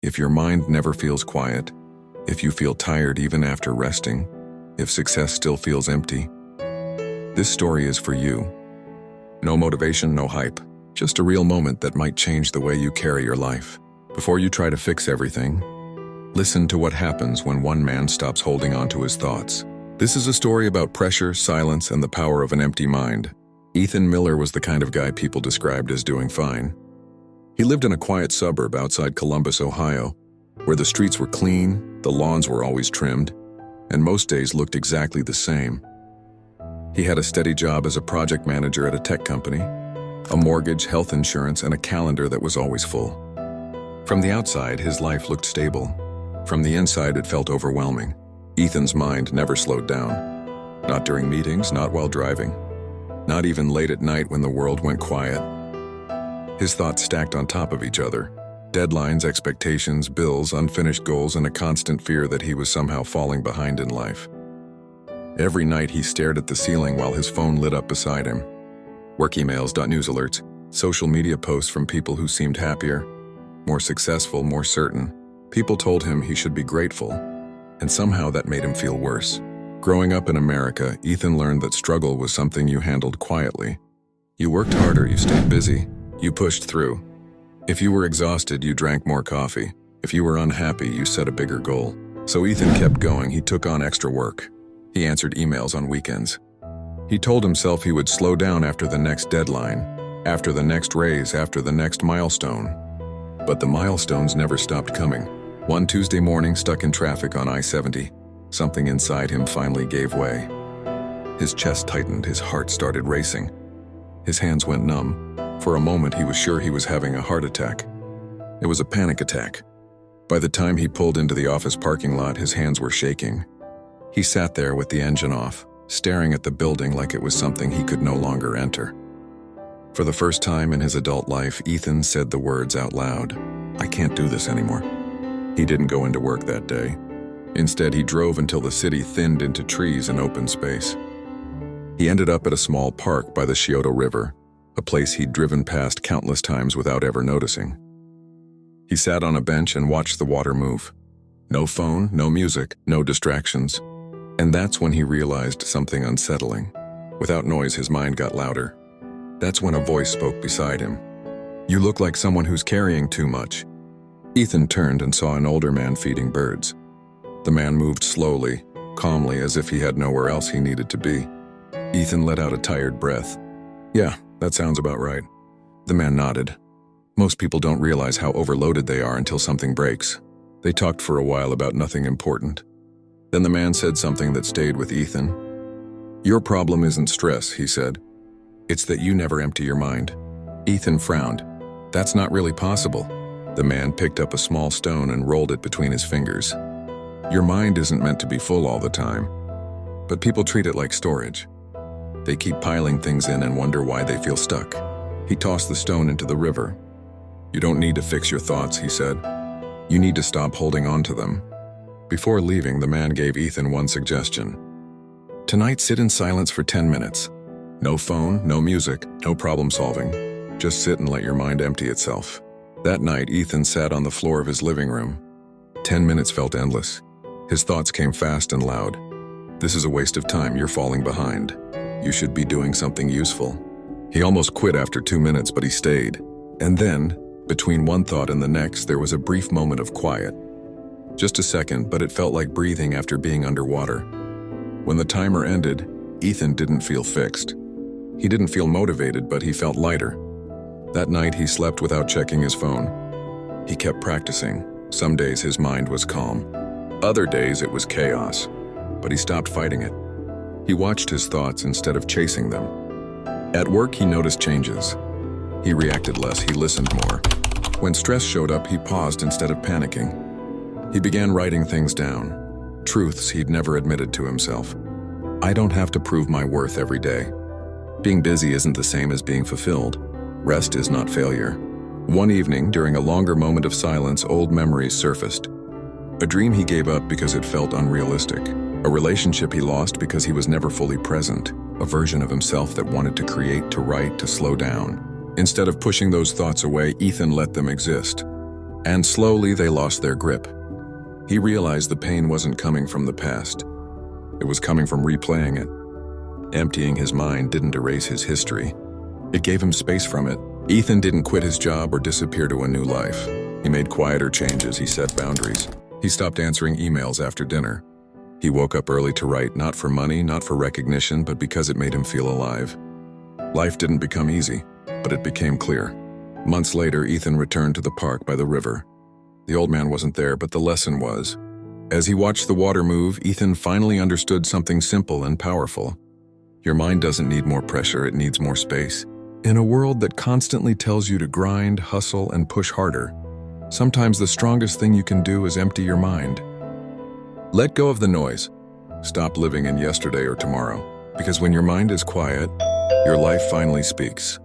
If your mind never feels quiet, if you feel tired even after resting, if success still feels empty, this story is for you. No motivation, no hype, just a real moment that might change the way you carry your life. Before you try to fix everything, listen to what happens when one man stops holding on to his thoughts. This is a story about pressure, silence, and the power of an empty mind. Ethan Miller was the kind of guy people described as doing fine. He lived in a quiet suburb outside Columbus, Ohio, where the streets were clean, the lawns were always trimmed, and most days looked exactly the same. He had a steady job as a project manager at a tech company, a mortgage, health insurance, and a calendar that was always full. From the outside, his life looked stable. From the inside, it felt overwhelming. Ethan's mind never slowed down. Not during meetings, not while driving, not even late at night when the world went quiet. His thoughts stacked on top of each other. Deadlines, expectations, bills, unfinished goals, and a constant fear that he was somehow falling behind in life. Every night he stared at the ceiling while his phone lit up beside him. Work emails, news alerts, social media posts from people who seemed happier, more successful, more certain. People told him he should be grateful, and somehow that made him feel worse. Growing up in America, Ethan learned that struggle was something you handled quietly. You worked harder, you stayed busy, you pushed through. If you were exhausted, you drank more coffee. If you were unhappy, you set a bigger goal. So Ethan kept going. He took on extra work. He answered emails on weekends. He told himself he would slow down after the next deadline, after the next raise, after the next milestone. But the milestones never stopped coming. One Tuesday morning, stuck in traffic on I-70, something inside him finally gave way. His chest tightened, his heart started racing. His hands went numb. For a moment, he was sure he was having a heart attack. It was a panic attack. By the time he pulled into the office parking lot, his hands were shaking. He sat there with the engine off, staring at the building like it was something he could no longer enter. For the first time in his adult life, Ethan said the words out loud, "I can't do this anymore." He didn't go into work that day. Instead, he drove until the city thinned into trees and open space. He ended up at a small park by the Scioto River, a place he'd driven past countless times without ever noticing. He sat on a bench and watched the water move. No phone, no music, no distractions. And that's when he realized something unsettling. Without noise, his mind got louder. That's when a voice spoke beside him. "You look like someone who's carrying too much." Ethan turned and saw an older man feeding birds. The man moved slowly, calmly, as if he had nowhere else he needed to be. Ethan let out a tired breath. "Yeah, that sounds about right." The man nodded. Most people don't realize how overloaded they are until something breaks. They talked for a while about nothing important. Then the man said something that stayed with Ethan. "Your problem isn't stress," he said. "It's that you never empty your mind." Ethan frowned. "That's not really possible." The man picked up a small stone and rolled it between his fingers. "Your mind isn't meant to be full all the time. But people treat it like storage. They keep piling things in and wonder why they feel stuck." He tossed the stone into the river. "You don't need to fix your thoughts," he said. "You need to stop holding on to them." Before leaving, the man gave Ethan one suggestion. "Tonight, sit in silence for 10 minutes. No phone, no music, no problem solving. Just sit and let your mind empty itself." That night, Ethan sat on the floor of his living room. 10 minutes felt endless. His thoughts came fast and loud. "This is a waste of time. You're falling behind. You should be doing something useful." He almost quit after 2 minutes, but he stayed. And then, between one thought and the next, there was a brief moment of quiet. Just a second, but it felt like breathing after being underwater. When the timer ended, Ethan didn't feel fixed. He didn't feel motivated, but he felt lighter. That night, he slept without checking his phone. He kept practicing. Some days his mind was calm. Other days it was chaos. But he stopped fighting it. He watched his thoughts instead of chasing them. At work, he noticed changes. He reacted less, he listened more. When stress showed up, he paused instead of panicking. He began writing things down, truths he'd never admitted to himself. "I don't have to prove my worth every day. Being busy isn't the same as being fulfilled. Rest is not failure." One evening, during a longer moment of silence, old memories surfaced. A dream he gave up because it felt unrealistic. A relationship he lost because he was never fully present. A version of himself that wanted to create, to write, to slow down. Instead of pushing those thoughts away, Ethan let them exist. And slowly they lost their grip. He realized the pain wasn't coming from the past. It was coming from replaying it. Emptying his mind didn't erase his history. It gave him space from it. Ethan didn't quit his job or disappear to a new life. He made quieter changes, he set boundaries. He stopped answering emails after dinner. He woke up early to write, not for money, not for recognition, but because it made him feel alive. Life didn't become easy, but it became clear. Months later, Ethan returned to the park by the river. The old man wasn't there, but the lesson was. As he watched the water move, Ethan finally understood something simple and powerful. Your mind doesn't need more pressure, it needs more space. In a world that constantly tells you to grind, hustle, and push harder, sometimes the strongest thing you can do is empty your mind. Let go of the noise. Stop living in yesterday or tomorrow, because when your mind is quiet, your life finally speaks.